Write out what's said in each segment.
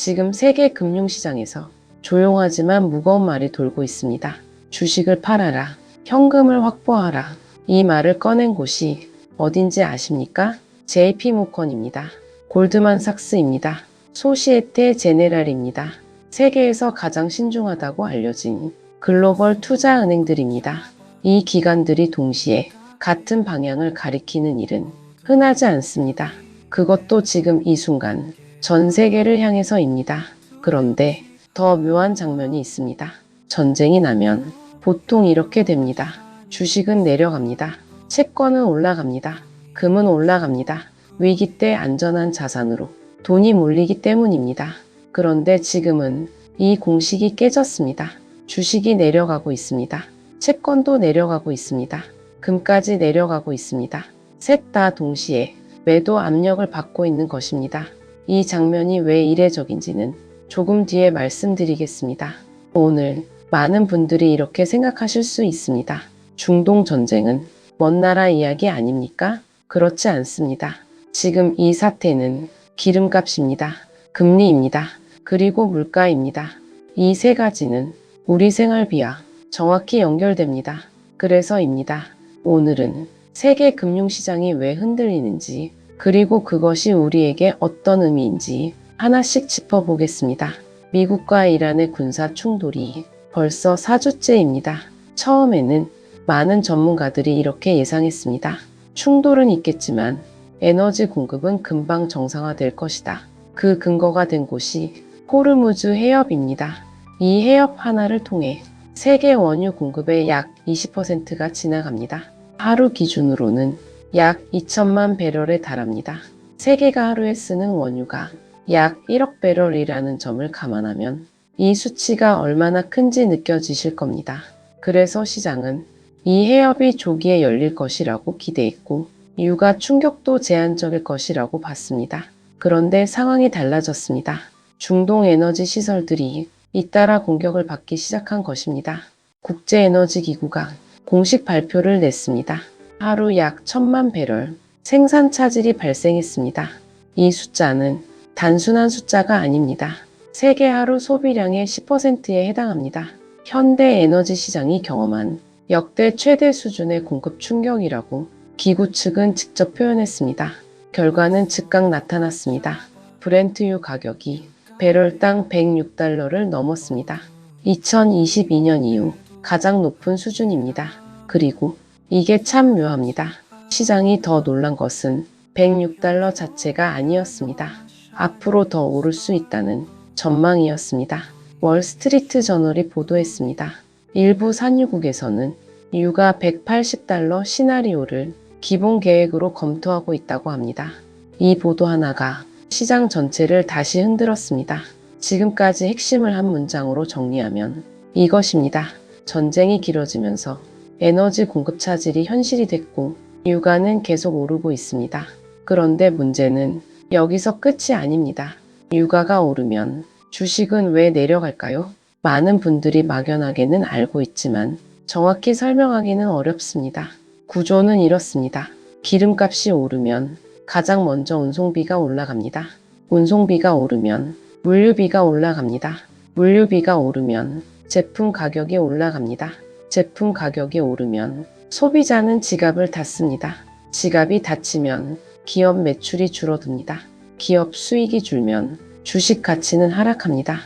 지금 세계 금융시장에서 조용하지만 무거운 말이 돌고 있습니다. 주식을 팔아라. 현금을 확보하라. 이 말을 꺼낸 곳이 어딘지 아십니까? JP모건입니다. 골드만삭스입니다. 소시에테 제네랄입니다. 세계에서 가장 신중하다고 알려진 글로벌 투자은행들입니다. 이 기관들이 동시에 같은 방향을 가리키는 일은 흔하지 않습니다. 그것도 지금 이 순간 전 세계를 향해서입니다. 그런데 더 묘한 장면이 있습니다. 전쟁이 나면 보통 이렇게 됩니다. 주식은 내려갑니다. 채권은 올라갑니다. 금은 올라갑니다. 위기 때 안전한 자산으로 돈이 몰리기 때문입니다. 그런데 지금은 이 공식이 깨졌습니다. 주식이 내려가고 있습니다. 채권도 내려가고 있습니다. 금까지 내려가고 있습니다. 셋 다 동시에 매도 압력을 받고 있는 것입니다. 이 장면이 왜 이례적인지는 조금 뒤에 말씀드리겠습니다. 오늘 많은 분들이 이렇게 생각하실 수 있습니다. 중동 전쟁은 먼 나라 이야기 아닙니까? 그렇지 않습니다. 지금 이 사태는 기름값입니다. 금리입니다. 그리고 물가입니다. 이 세 가지는 우리 생활비와 정확히 연결됩니다. 그래서입니다. 오늘은 세계 금융시장이 왜 흔들리는지, 그리고 그것이 우리에게 어떤 의미인지 하나씩 짚어보겠습니다. 미국과 이란의 군사 충돌이 벌써 4주째입니다. 처음에는 많은 전문가들이 이렇게 예상했습니다. 충돌은 있겠지만 에너지 공급은 금방 정상화될 것이다. 그 근거가 된 곳이 호르무즈 해협입니다. 이 해협 하나를 통해 세계 원유 공급의 약 20%가 지나갑니다. 하루 기준으로는 약 2천만 배럴에 달합니다. 세계가 하루에 쓰는 원유가 약 1억 배럴이라는 점을 감안하면 이 수치가 얼마나 큰지 느껴지실 겁니다. 그래서 시장은 이 해협이 조기에 열릴 것이라고 기대했고 이유가 충격도 제한적일 것이라고 봤습니다. 그런데 상황이 달라졌습니다. 중동 에너지 시설들이 잇따라 공격을 받기 시작한 것입니다. 국제에너지기구가 공식 발표를 냈습니다. 하루 약 1,000만 배럴 생산 차질이 발생했습니다. 이 숫자는 단순한 숫자가 아닙니다. 세계 하루 소비량의 10%에 해당합니다. 현대 에너지 시장이 경험한 역대 최대 수준의 공급 충격이라고 기구 측은 직접 표현했습니다. 결과는 즉각 나타났습니다. 브렌트유 가격이 배럴당 106달러를 넘었습니다. 2022년 이후 가장 높은 수준입니다. 그리고 이게 참 묘합니다. 시장이 더 놀란 것은 106달러 자체가 아니었습니다. 앞으로 더 오를 수 있다는 전망이었습니다. 월스트리트 저널이 보도했습니다. 일부 산유국에서는 유가 180달러 시나리오를 기본 계획으로 검토하고 있다고 합니다. 이 보도 하나가 시장 전체를 다시 흔들었습니다. 지금까지 핵심을 한 문장으로 정리하면 이것입니다. 전쟁이 길어지면서 에너지 공급 차질이 현실이 됐고 유가는 계속 오르고 있습니다. 그런데 문제는 여기서 끝이 아닙니다. 유가가 오르면 주식은 왜 내려갈까요? 많은 분들이 막연하게는 알고 있지만 정확히 설명하기는 어렵습니다. 구조는 이렇습니다. 기름값이 오르면 가장 먼저 운송비가 올라갑니다. 운송비가 오르면 물류비가 올라갑니다. 물류비가 오르면 제품 가격이 올라갑니다. 제품 가격이 오르면 소비자는 지갑을 닫습니다. 지갑이 닫히면 기업 매출이 줄어듭니다. 기업 수익이 줄면 주식 가치는 하락합니다.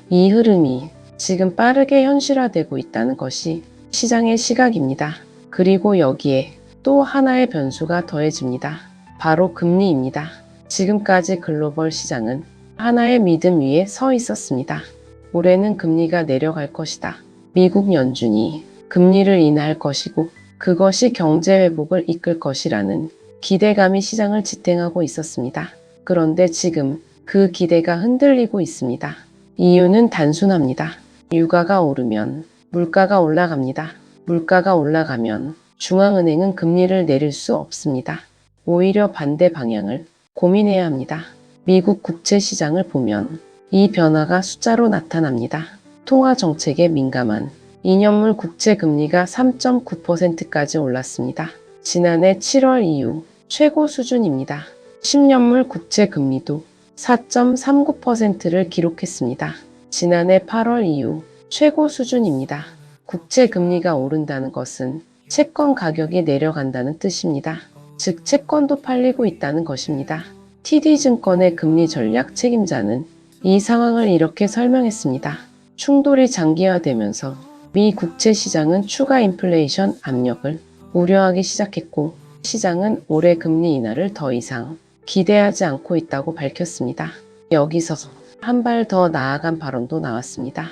이 흐름이 지금 빠르게 현실화되고 있다는 것이 시장의 시각입니다. 그리고 여기에 또 하나의 변수가 더해집니다. 바로 금리입니다. 지금까지 글로벌 시장은 하나의 믿음 위에 서 있었습니다. 올해는 금리가 내려갈 것이다. 미국 연준이 금리를 인하할 것이고 그것이 경제 회복을 이끌 것이라는 기대감이 시장을 지탱하고 있었습니다. 그런데 지금 그 기대가 흔들리고 있습니다. 이유는 단순합니다. 유가가 오르면 물가가 올라갑니다. 물가가 올라가면 중앙은행은 금리를 내릴 수 없습니다. 오히려 반대 방향을 고민해야 합니다. 미국 국채 시장을 보면 이 변화가 숫자로 나타납니다. 통화 정책에 민감한 2년물 국채 금리가 3.9%까지 올랐습니다. 지난해 7월 이후 최고 수준입니다. 10년물 국채 금리도 4.39%를 기록했습니다. 지난해 8월 이후 최고 수준입니다. 국채 금리가 오른다는 것은 채권 가격이 내려간다는 뜻입니다. 즉 채권도 팔리고 있다는 것입니다. TD증권의 금리 전략 책임자는 이 상황을 이렇게 설명했습니다. 충돌이 장기화되면서 미 국채 시장은 추가 인플레이션 압력을 우려하기 시작했고 시장은 올해 금리 인하를 더 이상 기대하지 않고 있다고 밝혔습니다. 여기서 한 발 더 나아간 발언도 나왔습니다.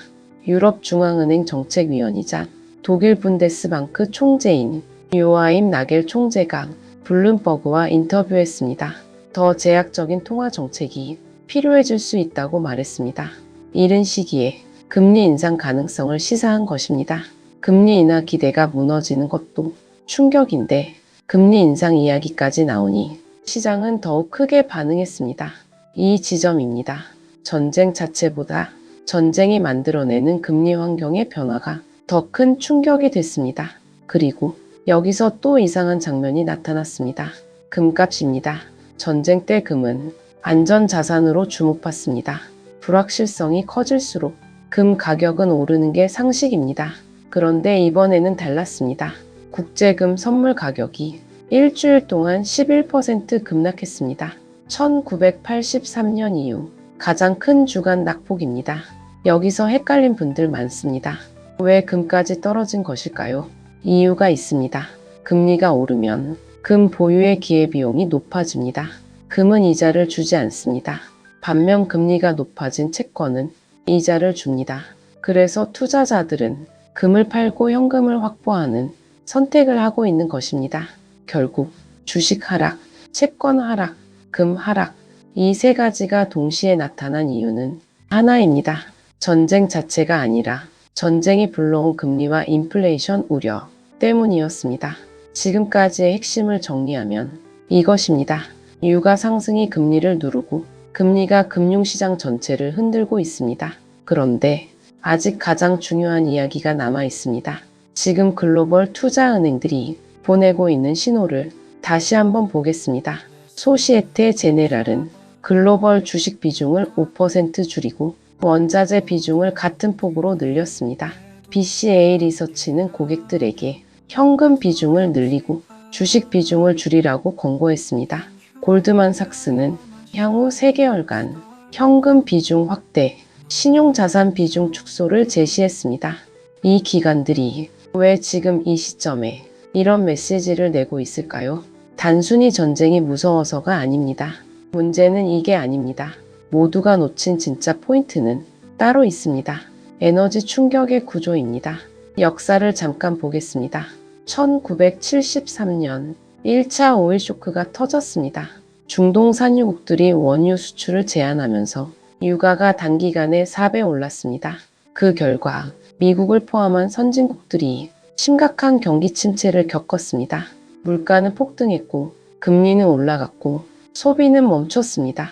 유럽 중앙은행 정책위원이자 독일 분데스방크 총재인 요아임 나겔 총재가 블룸버그와 인터뷰했습니다. 더 제약적인 통화 정책이 필요해질 수 있다고 말했습니다. 이른 시기에 금리 인상 가능성을 시사한 것입니다. 금리 인하 기대가 무너지는 것도 충격인데 금리 인상 이야기까지 나오니 시장은 더욱 크게 반응했습니다. 이 지점입니다. 전쟁 자체보다 전쟁이 만들어내는 금리 환경의 변화가 더 큰 충격이 됐습니다. 그리고 여기서 또 이상한 장면이 나타났습니다. 금값입니다. 전쟁 때 금은 안전자산으로 주목받습니다. 불확실성이 커질수록 금 가격은 오르는 게 상식입니다. 그런데 이번에는 달랐습니다. 국제금 선물 가격이 일주일 동안 11% 급락했습니다. 1983년 이후 가장 큰 주간 낙폭입니다. 여기서 헷갈린 분들 많습니다. 왜 금까지 떨어진 것일까요? 이유가 있습니다. 금리가 오르면 금 보유의 기회비용이 높아집니다. 금은 이자를 주지 않습니다. 반면 금리가 높아진 채권은 이자를 줍니다. 그래서 투자자들은 금을 팔고 현금을 확보하는 선택을 하고 있는 것입니다. 결국 주식 하락, 채권 하락, 금 하락, 이 세 가지가 동시에 나타난 이유는 하나입니다. 전쟁 자체가 아니라 전쟁이 불러온 금리와 인플레이션 우려 때문이었습니다. 지금까지의 핵심을 정리하면 이것입니다. 유가 상승이 금리를 누르고 금리가 금융시장 전체를 흔들고 있습니다. 그런데 아직 가장 중요한 이야기가 남아 있습니다. 지금 글로벌 투자은행들이 보내고 있는 신호를 다시 한번 보겠습니다. 소시에테 제네랄은 글로벌 주식 비중을 5% 줄이고 원자재 비중을 같은 폭으로 늘렸습니다. BCA 리서치는 고객들에게 현금 비중을 늘리고 주식 비중을 줄이라고 권고했습니다. 골드만삭스는 향후 3개월간 현금 비중 확대, 신용자산 비중 축소를 제시했습니다. 이 기관들이 왜 지금 이 시점에 이런 메시지를 내고 있을까요? 단순히 전쟁이 무서워서가 아닙니다. 문제는 이게 아닙니다. 모두가 놓친 진짜 포인트는 따로 있습니다. 에너지 충격의 구조입니다. 역사를 잠깐 보겠습니다. 1973년 1차 오일 쇼크가 터졌습니다. 중동 산유국들이 원유 수출을 제한하면서 유가가 단기간에 4배 올랐습니다. 그 결과 미국을 포함한 선진국들이 심각한 경기 침체를 겪었습니다. 물가는 폭등했고 금리는 올라갔고 소비는 멈췄습니다.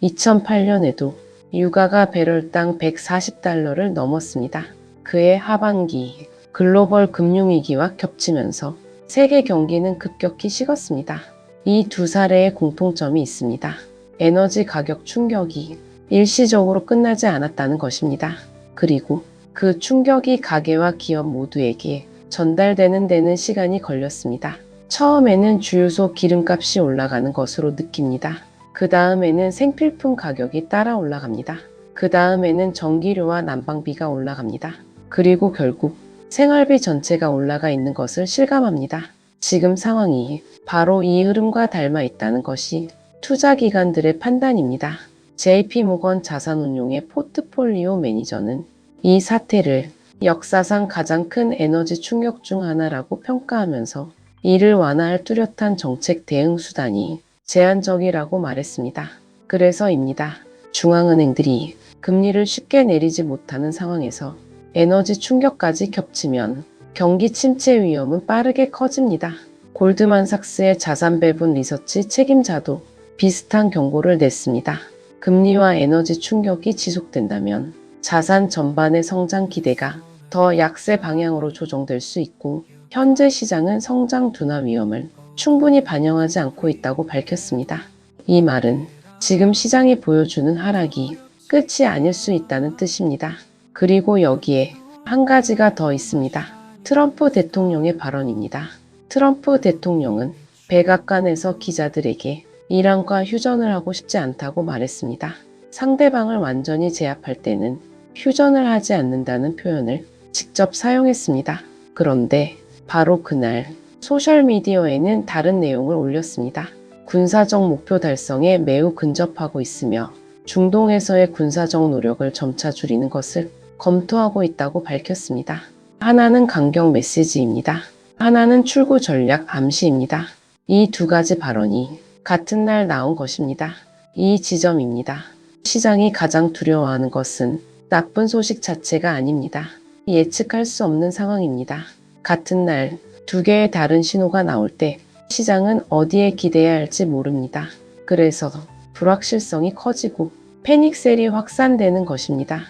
2008년에도 유가가 배럴당 140달러를 넘었습니다. 그해 하반기 글로벌 금융위기와 겹치면서 세계 경기는 급격히 식었습니다. 이 두 사례의 공통점이 있습니다. 에너지 가격 충격이 일시적으로 끝나지 않았다는 것입니다. 그리고 그 충격이 가계와 기업 모두에게 전달되는 데는 시간이 걸렸습니다. 처음에는 주유소 기름값이 올라가는 것으로 느낍니다. 그 다음에는 생필품 가격이 따라 올라갑니다. 그 다음에는 전기료와 난방비가 올라갑니다. 그리고 결국 생활비 전체가 올라가 있는 것을 실감합니다. 지금 상황이 바로 이 흐름과 닮아 있다는 것이 투자기관들의 판단입니다. JP모건 자산운용의 포트폴리오 매니저는 이 사태를 역사상 가장 큰 에너지 충격 중 하나라고 평가하면서 이를 완화할 뚜렷한 정책 대응 수단이 제한적이라고 말했습니다. 그래서입니다. 중앙은행들이 금리를 쉽게 내리지 못하는 상황에서 에너지 충격까지 겹치면 경기 침체 위험은 빠르게 커집니다. 골드만삭스의 자산 배분 리서치 책임자도 비슷한 경고를 냈습니다. 금리와 에너지 충격이 지속된다면 자산 전반의 성장 기대가 더 약세 방향으로 조정될 수 있고 현재 시장은 성장 둔화 위험을 충분히 반영하지 않고 있다고 밝혔습니다. 이 말은 지금 시장이 보여주는 하락이 끝이 아닐 수 있다는 뜻입니다. 그리고 여기에 한 가지가 더 있습니다. 트럼프 대통령의 발언입니다. 트럼프 대통령은 백악관에서 기자들에게 이란과 휴전을 하고 싶지 않다고 말했습니다. 상대방을 완전히 제압할 때는 휴전을 하지 않는다는 표현을 직접 사용했습니다. 그런데 바로 그날 소셜미디어에는 다른 내용을 올렸습니다. 군사적 목표 달성에 매우 근접하고 있으며 중동에서의 군사적 노력을 점차 줄이는 것을 검토하고 있다고 밝혔습니다. 하나는 강경 메시지입니다. 하나는 출구 전략 암시입니다. 이 두 가지 발언이 같은 날 나온 것입니다. 이 지점입니다. 시장이 가장 두려워하는 것은 나쁜 소식 자체가 아닙니다. 예측할 수 없는 상황입니다. 같은 날 두 개의 다른 신호가 나올 때 시장은 어디에 기대해야 할지 모릅니다. 그래서 불확실성이 커지고 패닉셀이 확산되는 것입니다.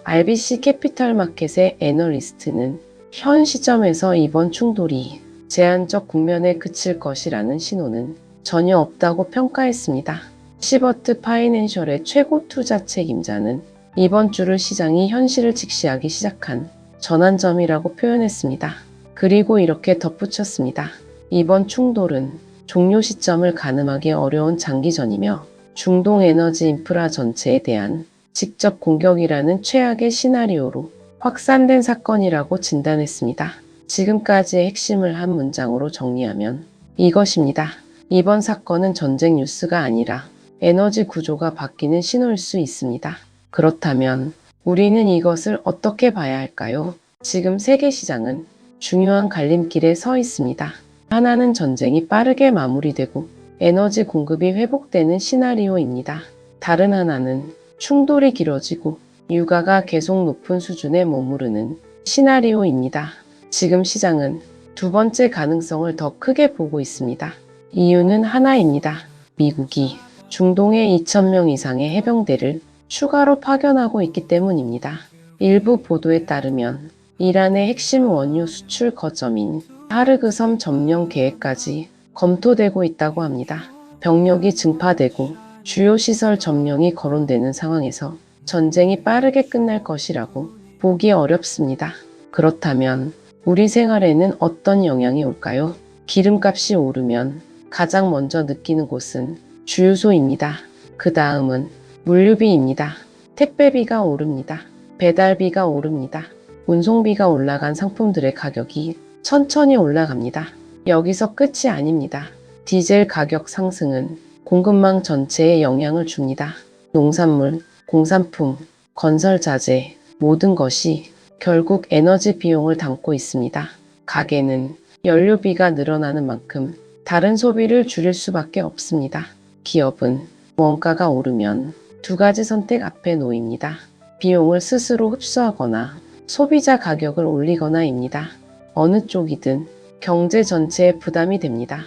RBC 캐피털 마켓의 애널리스트는 현 시점에서 이번 충돌이 제한적 국면에 그칠 것이라는 신호는 전혀 없다고 평가했습니다. 시버트 파이낸셜의 최고 투자 책임자는 이번 주를 시장이 현실을 직시하기 시작한 전환점이라고 표현했습니다. 그리고 이렇게 덧붙였습니다. 이번 충돌은 종료 시점을 가늠하기 어려운 장기전이며 중동 에너지 인프라 전체에 대한 직접 공격이라는 최악의 시나리오로 확산된 사건이라고 진단했습니다. 지금까지의 핵심을 한 문장으로 정리하면 이것입니다. 이번 사건은 전쟁 뉴스가 아니라 에너지 구조가 바뀌는 신호일 수 있습니다. 그렇다면 우리는 이것을 어떻게 봐야 할까요? 지금 세계 시장은 중요한 갈림길에 서 있습니다. 하나는 전쟁이 빠르게 마무리되고 에너지 공급이 회복되는 시나리오입니다. 다른 하나는 충돌이 길어지고 유가가 계속 높은 수준에 머무르는 시나리오입니다. 지금 시장은 두 번째 가능성을 더 크게 보고 있습니다. 이유는 하나입니다. 미국이 중동에 2,000명 이상의 해병대를 추가로 파견하고 있기 때문입니다. 일부 보도에 따르면 이란의 핵심 원유 수출 거점인 하르그섬 점령 계획까지 검토되고 있다고 합니다. 병력이 증파되고 주요 시설 점령이 거론되는 상황에서 전쟁이 빠르게 끝날 것이라고 보기 어렵습니다. 그렇다면 우리 생활에는 어떤 영향이 올까요? 기름값이 오르면 가장 먼저 느끼는 곳은 주유소입니다. 그 다음은 물류비입니다. 택배비가 오릅니다. 배달비가 오릅니다. 운송비가 올라간 상품들의 가격이 천천히 올라갑니다. 여기서 끝이 아닙니다. 디젤 가격 상승은 공급망 전체에 영향을 줍니다. 농산물, 공산품, 건설자재, 모든 것이 결국 에너지 비용을 담고 있습니다. 가게는 연료비가 늘어나는 만큼 다른 소비를 줄일 수밖에 없습니다. 기업은 원가가 오르면 두 가지 선택 앞에 놓입니다. 비용을 스스로 흡수하거나 소비자 가격을 올리거나입니다. 어느 쪽이든 경제 전체에 부담이 됩니다.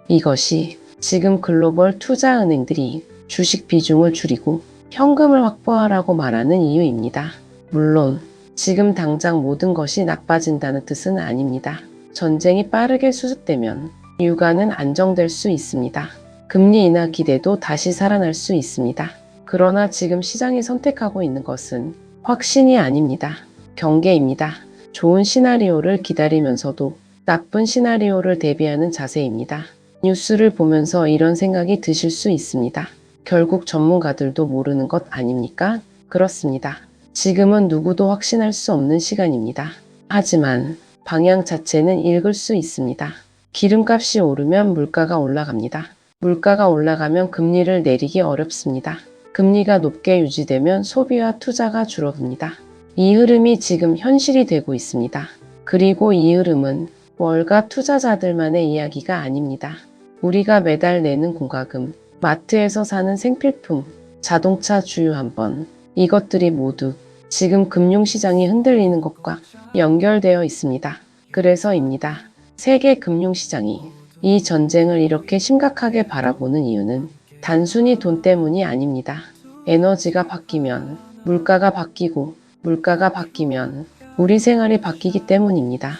이것이 지금 글로벌 투자은행들이 주식 비중을 줄이고 현금을 확보하라고 말하는 이유입니다. 물론 지금 당장 모든 것이 나빠진다는 뜻은 아닙니다. 전쟁이 빠르게 수습되면 유가는 안정될 수 있습니다. 금리 인하 기대도 다시 살아날 수 있습니다. 그러나 지금 시장이 선택하고 있는 것은 확신이 아닙니다. 경계입니다. 좋은 시나리오를 기다리면서도 나쁜 시나리오를 대비하는 자세입니다. 뉴스를 보면서 이런 생각이 드실 수 있습니다. 결국 전문가들도 모르는 것 아닙니까? 그렇습니다. 지금은 누구도 확신할 수 없는 시간입니다. 하지만 방향 자체는 읽을 수 있습니다. 기름값이 오르면 물가가 올라갑니다. 물가가 올라가면 금리를 내리기 어렵습니다. 금리가 높게 유지되면 소비와 투자가 줄어듭니다. 이 흐름이 지금 현실이 되고 있습니다. 그리고 이 흐름은 월가 투자자들만의 이야기가 아닙니다. 우리가 매달 내는 공과금, 마트에서 사는 생필품, 자동차 주유 한 번, 이것들이 모두 지금 금융시장이 흔들리는 것과 연결되어 있습니다. 그래서입니다. 세계 금융시장이 이 전쟁을 이렇게 심각하게 바라보는 이유는 단순히 돈 때문이 아닙니다. 에너지가 바뀌면 물가가 바뀌고 물가가 바뀌면 우리 생활이 바뀌기 때문입니다.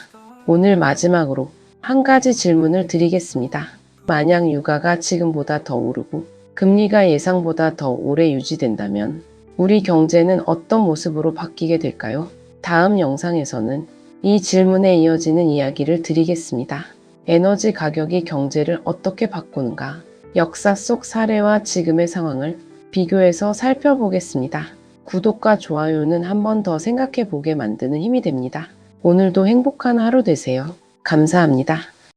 오늘 마지막으로 한 가지 질문을 드리겠습니다. 만약 유가가 지금보다 더 오르고 금리가 예상보다 더 오래 유지된다면 우리 경제는 어떤 모습으로 바뀌게 될까요? 다음 영상에서는 이 질문에 이어지는 이야기를 드리겠습니다. 에너지 가격이 경제를 어떻게 바꾸는가? 역사 속 사례와 지금의 상황을 비교해서 살펴보겠습니다. 구독과 좋아요는 한 번 더 생각해 보게 만드는 힘이 됩니다. 오늘도 행복한 하루 되세요. 감사합니다.